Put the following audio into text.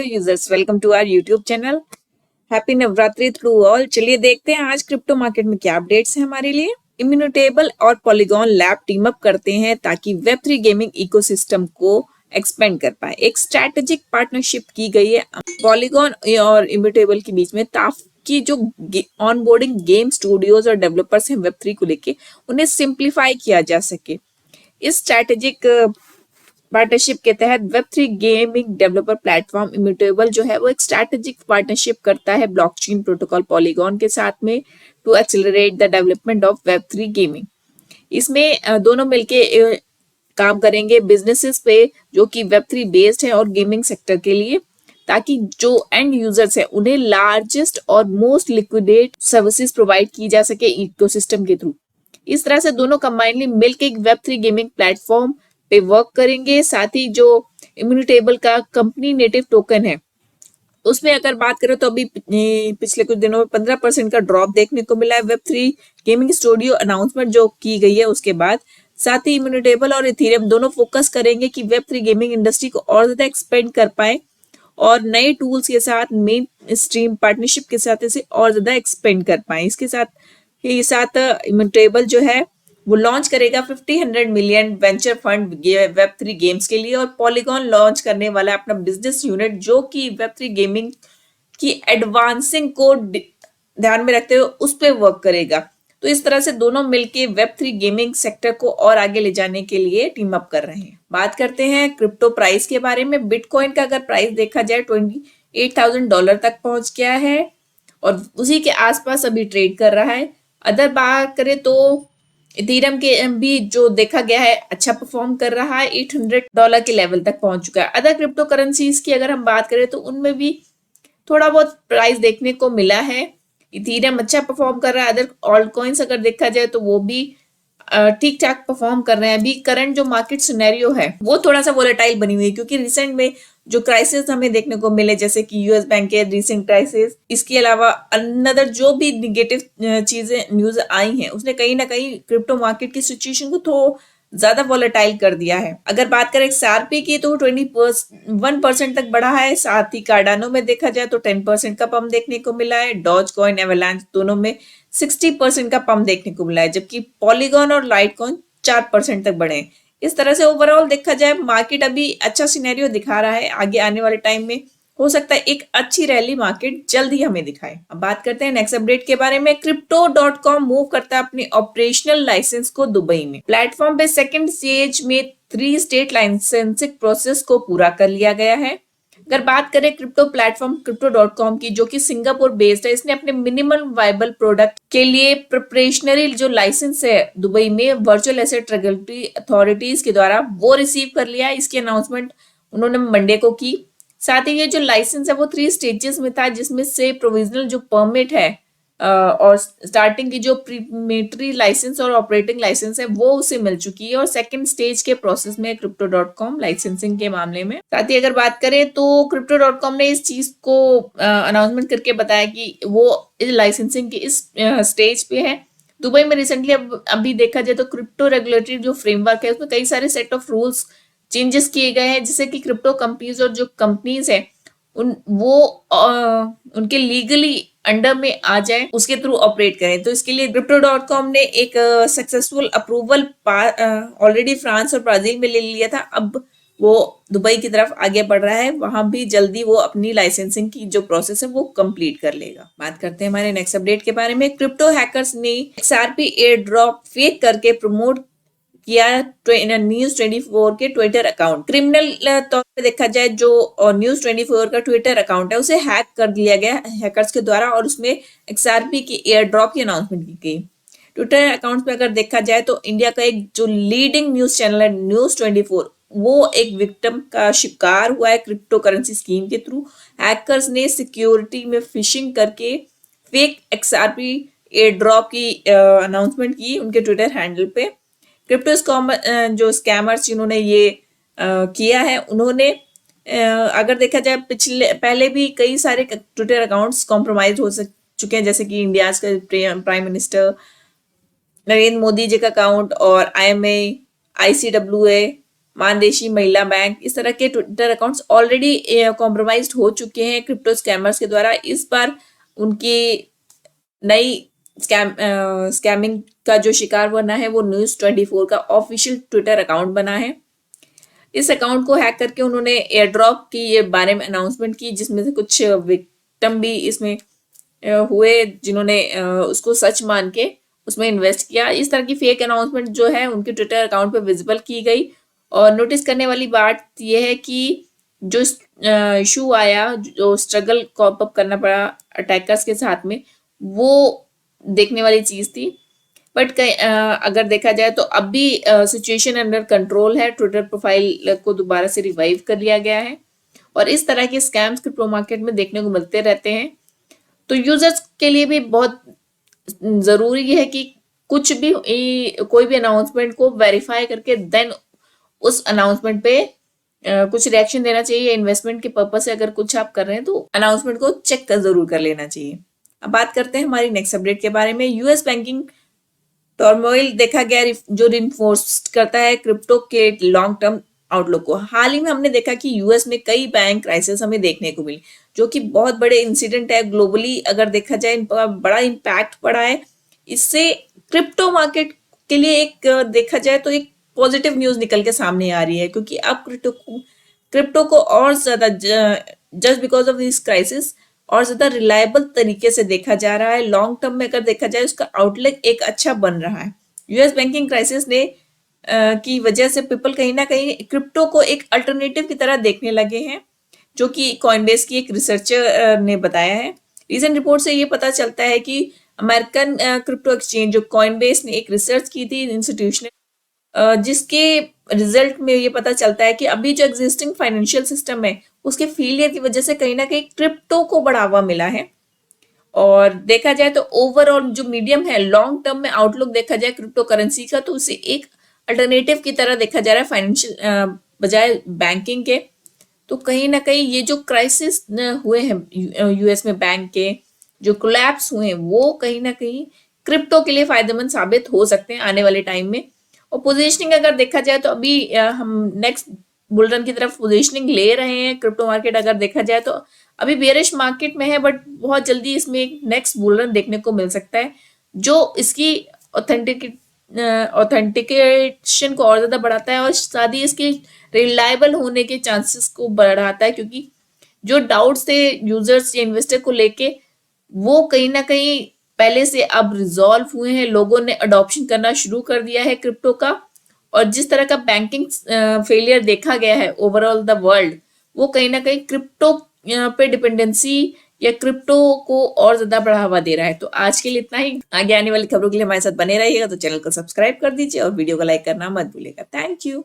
Users, welcome to our YouTube channel. Happy Navratri through all. चलिए देखते हैं आज क्रिप्टो मार्केट में क्या अपडेट्स हैं हमारे लिए। इम्यूटेबल और पॉलीगॉन लैब टीम अप करते हैं ताकि वेब3 गेमिंग इकोसिस्टम को एक्सपेंड कर पाए। एक स्ट्रैटेजिक पार्टनरशिप की गई है पॉलीगॉन और इम्यूटेबल के बीच में, ताकि जो ऑनबोर्डिंग गेम स्टूडियोज और डेवलपर्स हैं वेब3 को लेके, उन्हें सिंप्लीफाई किया जा सके। इस स्ट्रैटेजिक पार्टनरशिप के तहत Web3 gaming developer platform immutable जो है वो एक स्ट्रैटेजिक पार्टनरशिप करता है ब्लॉकचेन प्रोटोकॉल पॉलीगॉन के साथ में to accelerate the development of वेब3 गेमिंग। इसमें दोनों मिलके काम करेंगे बिजनेसेस पे जो कि वेब3 बेस्ड है और गेमिंग सेक्टर के लिए, ताकि जो एंड यूजर्स है उन्हें लार्जेस्ट और मोस्ट लिक्विडेट सर्विसेज प्रोवाइड की जा सके इकोसिस्टम के थ्रू। इस तरह से दोनों कंबाइनली मिलकर एक वेब3 गेमिंग प्लेटफॉर्म पे वर्क करेंगे। साथ ही जो इम्यूटेबल का कंपनी नेटिव टोकन है उसमें अगर बात करें तो अभी पिछले कुछ दिनों में 15% का ड्रॉप देखने को मिला है वेब3 गेमिंग स्टूडियो अनाउंसमेंट जो की गई है उसके बाद। साथ ही इम्यूटेबल और इथेरियम दोनों फोकस करेंगे कि वेब3 गेमिंग इंडस्ट्री को और ज्यादा एक्सपेंड कर पाए और नए टूल्स के साथ मेन स्ट्रीम पार्टनरशिप के साथ इसे और ज्यादा एक्सपेंड कर पाए। इसके साथ इम्यूटेबल जो है वो लॉन्च करेगा 50-100 million venture fund Web3 games के लिए, और पॉलीगॉन लॉन्च करने वाला अपना बिजनेस यूनिट जो कि वेब3 गेमिंग की एडवांसिंग को ध्यान में रखते हुए उस पर वर्क करेगा। तो इस तरह से दोनों मिलके वेब3 गेमिंग सेक्टर को और आगे ले जाने के लिए टीम अप कर रहे हैं। बात करते हैं क्रिप्टो प्राइस के बारे में। बिटकॉइन का अगर प्राइस देखा जाए $28,000 तक पहुंच गया है और उसी के आसपास अभी ट्रेड कर रहा है। अदर बात करें तो इथेरियम के भी जो देखा गया है अच्छा परफॉर्म कर रहा है, $800 के लेवल तक पहुंच चुका है। अदर क्रिप्टो करेंसीज की अगर हम बात करें तो उनमें भी थोड़ा बहुत प्राइस देखने को मिला है। इथेरियम अच्छा परफॉर्म कर रहा है। अदर ऑल्ट कॉइन्स अगर देखा जाए तो वो भी ठीक ठाक परफॉर्म कर रहे हैं। अभी करंट जो मार्केट सिनेरियो है वो थोड़ा सा वोलेटाइल बनी हुई है, क्योंकि रिसेंट में जो क्राइसिस हमें देखने को मिले जैसे कि यूएस बैंक के रिसेंट क्राइसिस, इसके अलावा अनदर जो भी निगेटिव चीजें न्यूज आई हैं उसने कहीं ना कहीं क्रिप्टो मार्केट की सिचुएशन को थोड़ा ज्यादा वॉलेटाइल कर दिया है। अगर बात करें एक्सआरपी की तो 21% तक बढ़ा है। साथ ही कार्डानो में देखा जाए तो 10% का पंप देखने को मिला है। डॉज कॉइन, एवलांच दोनों में 60% का पंप देखने को मिला है, जबकि पॉलीगॉन और लाइट कॉइन 4% तक बढ़े। इस तरह से ओवरऑल देखा जाए मार्केट अभी अच्छा सिनेरियो दिखा रहा है। आगे आने वाले टाइम में हो सकता है एक अच्छी रैली मार्केट जल्द ही हमें दिखाए। अब बात करते हैं नेक्स्ट अपडेट के बारे में। Crypto.com मूव करता है अपने ऑपरेशनल लाइसेंस को दुबई में। प्लेटफॉर्म पे सेकंड स्टेज में 3 स्टेट लाइसेंसिंग प्रोसेस को पूरा कर लिया गया है। अगर बात करें क्रिप्टो प्लेटफॉर्म Crypto.com की, जो कि सिंगापुर बेस्ड है, इसने अपने मिनिमम वायबल प्रोडक्ट के लिए प्रिपरेशनरी जो लाइसेंस है दुबई में वर्चुअल एसेट रेगुलेटरी अथॉरिटीज के द्वारा वो रिसीव कर लिया है। इसकी अनाउंसमेंट उन्होंने मंडे को की। साथ ही ये जो लाइसेंस है वो 3 स्टेजेस में था, जिसमें से प्रोविजनल जो परमिट है और स्टार्टिंग की जो प्रीमेटरी लाइसेंस और ऑपरेटिंग लाइसेंस है वो उसे मिल चुकी है, और सेकंड स्टेज के प्रोसेस में Crypto.com लाइसेंसिंग के मामले में। साथ ही अगर बात करें तो Crypto.com ने इस चीज को अनाउंसमेंट करके बताया कि वो इस लाइसेंसिंग की इस स्टेज पे है। दुबई में रिसेंटली अभी देखा जाए तो क्रिप्टो रेगुलेटरी जो फ्रेमवर्क है उसमें कई सारे सेट ऑफ रूल्स चेंजेस किए गए हैं, जिससे कि क्रिप्टो कंपनीज और जो कंपनीज है उनके लीगली अंडर में आ जाए, उसके थ्रू ऑपरेट करें। तो इसके लिए Crypto.com ने एक सक्सेसफुल अप्रूवल ऑलरेडी फ्रांस और ब्राजील में ले लिया था। अब वो दुबई की तरफ आगे बढ़ रहा है, वहां भी जल्दी वो अपनी लाइसेंसिंग की जो प्रोसेस है वो कंप्लीट कर लेगा। बात करते हैं हमारे नेक्स्ट अपडेट के बारे में। क्रिप्टो हैकर्स ने XRP एयर ड्रॉप फेक करके प्रमोट किया News24 के ट्विटर अकाउंट। क्रिमिनल तौर पे देखा जाए जो News24 का ट्विटर अकाउंट है उसे हैक कर लिया गया हैकर्स के द्वारा, और उसमें XRP की एयर ड्रॉप की अनाउंसमेंट की गई। ट्विटर अकाउंट में अगर देखा जाए तो इंडिया का एक जो लीडिंग न्यूज चैनल है News24, वो एक विक्टिम का शिकार हुआ है क्रिप्टो करेंसी स्कीम के थ्रू। हैकर्स ने सिक्योरिटी में फिशिंग करके फेक XRP एयर ड्रॉप की अनाउंसमेंट की उनके ट्विटर हैंडल पे। क्रिप्टो जो स्कैमर्स जिन्होंने ये किया है उन्होंने अगर देखा जाए पहले भी कई सारे ट्विटर अकाउंट्स कॉम्प्रोमाइज हो चुके हैं, जैसे कि इंडिया का प्राइम मिनिस्टर नरेंद्र मोदी जी का अकाउंट और IMA, ICWA मानदेशी महिला बैंक, इस तरह के ट्विटर अकाउंट्स ऑलरेडी कॉम्प्रोमाइज्ड हो चुके हैं क्रिप्टो स्कैमर्स के द्वारा। इस बार उनकी नई स्कैमिंग का जो शिकार बना है वो News24 का ऑफिशियल ट्विटर अकाउंट बना है। इस अकाउंट को हैक करके उन्होंने एयर ड्रॉप की ये बारे में अनाउंसमेंट की, जिसमें से कुछ विक्टिम भी इसमें हुए जिन्होंने उसको सच मान के उसमें इन्वेस्ट किया। इस तरह की फेक अनाउंसमेंट जो है उनके ट्विटर अकाउंट पे विजिबल की गई। और नोटिस करने वाली बात यह है कि जो इशू आया, जो स्ट्रगल कॉप अप करना पड़ा अटैकर्स के साथ में, वो देखने वाली चीज थी। बट अगर देखा जाए तो अब भी सिचुएशन अंडर कंट्रोल है। ट्विटर प्रोफाइल को दोबारा से रिवाइव कर लिया गया है और इस तरह के स्कैम्स क्रिप्टो मार्केट में देखने को मिलते रहते हैं। तो यूजर्स के लिए भी बहुत जरूरी है कि कुछ भी कोई भी अनाउंसमेंट को वेरीफाई करके देन उस अनाउंसमेंट पे कुछ रिएक्शन देना चाहिए। इन्वेस्टमेंट के पर्पज से अगर कुछ आप कर रहे हैं तो अनाउंसमेंट को चेक कर जरूर कर लेना चाहिए। अब बात करते हैं हमारी नेक्स्ट अपडेट के बारे में। यूएस बैंकिंग टर्मोइल देखा गया जो रिइंफोर्स करता है क्रिप्टो के लॉन्ग टर्म आउटलुक को। हाल ही में हमने देखा कि यूएस में कई बैंक क्राइसिस हमें देखने को मिली, जो कि बहुत बड़े इंसिडेंट है। ग्लोबली अगर देखा जाए इन पर बड़ा इम्पैक्ट पड़ा है। इससे क्रिप्टो मार्केट के लिए एक देखा जाए तो एक पॉजिटिव न्यूज निकल के सामने आ रही है, क्योंकि अब क्रिप्टो को और ज्यादा just because of this crisis और ज्यादा रिलायबल तरीके से देखा जा रहा है। लॉन्ग टर्म में अगर देखा जाए उसका आउटलुक एक अच्छा बन रहा है। यूएस बैंकिंग क्राइसिस ने की वजह से पीपल कहीं ना कहीं क्रिप्टो को एक अल्टरनेटिव की तरह देखने लगे हैं, जो कि कॉइनबेस की एक रिसर्चर ने बताया है। रीसेंट रिपोर्ट से ये पता चलता है कि अमेरिकन क्रिप्टो एक्सचेंज जो कॉइनबेस ने एक रिसर्च की थी इंस्टीट्यूशनल, जिसके रिजल्ट में ये पता चलता है कि अभी जो एग्जिस्टिंग फाइनेंशियल सिस्टम है उसके फेलियर की वजह से कहीं ना कहीं क्रिप्टो को बढ़ावा मिला है। और देखा जाए तो ओवरऑल जो मीडियम है लॉन्ग टर्म में आउटलुक देखा जाए क्रिप्टो करेंसी का, तो उसे एक अल्टरनेटिव की तरह देखा जा रहा है फाइनेंशियल बजाय बैंकिंग के। तो कहीं ना कहीं ये जो क्राइसिस हुए हैं यूएस में बैंक के जो कोलैप्स हुए हैं, वो कहीं ना कहीं क्रिप्टो के लिए फायदेमंद साबित हो सकते हैं आने वाले टाइम में। और पोजीशनिंग अगर देखा जाए तो अभी हम नेक्स्ट बुलरन की तरफ पोजीशनिंग ले रहे हैं। क्रिप्टो मार्केट अगर देखा जाए तो अभी बेरिश मार्केट में है, बट बहुत जल्दी इसमें एक नेक्स्ट बुलरन देखने को मिल सकता है, जो इसकी ऑथेंटिकेशन को और ज्यादा बढ़ाता है और साथ ही इसके रिलायबल होने के चांसेस को बढ़ाता है, क्योंकि जो डाउट्स थे यूजर्स या इन्वेस्टर को लेके वो कहीं ना कहीं पहले से अब रिजॉल्व हुए हैं। लोगों ने अडॉप्शन करना शुरू कर दिया है क्रिप्टो का, और जिस तरह का बैंकिंग फेलियर देखा गया है ओवरऑल द वर्ल्ड, वो कहीं ना कहीं क्रिप्टो पे डिपेंडेंसी या क्रिप्टो को और ज्यादा बढ़ावा दे रहा है। तो आज के लिए इतना ही। आगे आने वाली खबरों के लिए हमारे साथ बने रहिएगा, तो चैनल को सब्सक्राइब कर दीजिए और वीडियो को लाइक करना मत भूलिएगा। Thank you.